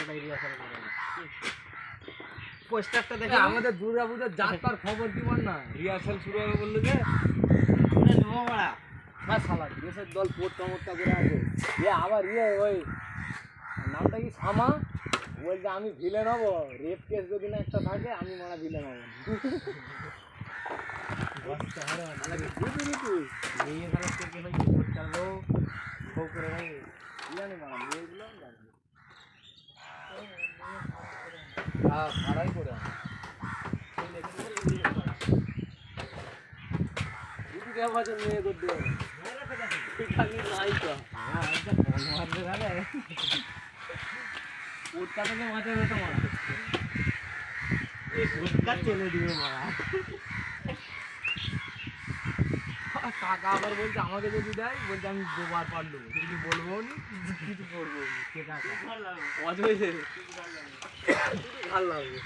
পুরোটাই রিহার্সাল করে পোস্টারটা দেখে আমাদের দুর্গাপূজার যাত্রার খবর কি বল না, রিহার্সাল শুরু হবে বললো যে নেবো মারা না শালা দেশের দল পোট্টা মোট্টা করে আছে। আবার ওই নামটা কি শামা বলছে আমি ভিলেন হবো, রেপ কেস যদি না একটা থাকে আমি মারা ভিলেন হবো। বুঝলি তুই নিয়ে গেলে থেকে হয়েছে পোস্টার লোক বউ করে ভাই জানি মারা মেয়েগুলো জানি ভাড়াই করে মেয়ে করতে হবে নাই তো পোস্টা থেকে মাঝে হতো মারা পোস্টার চেলে দিবে মারা কাকা আবার বলছে আমাকে যদি দেয়, বলছে আমি দুবার পারলো কিছু বলবো নি, কিছু করবো নি। কে কাকা অজয় ভালো লাগবে।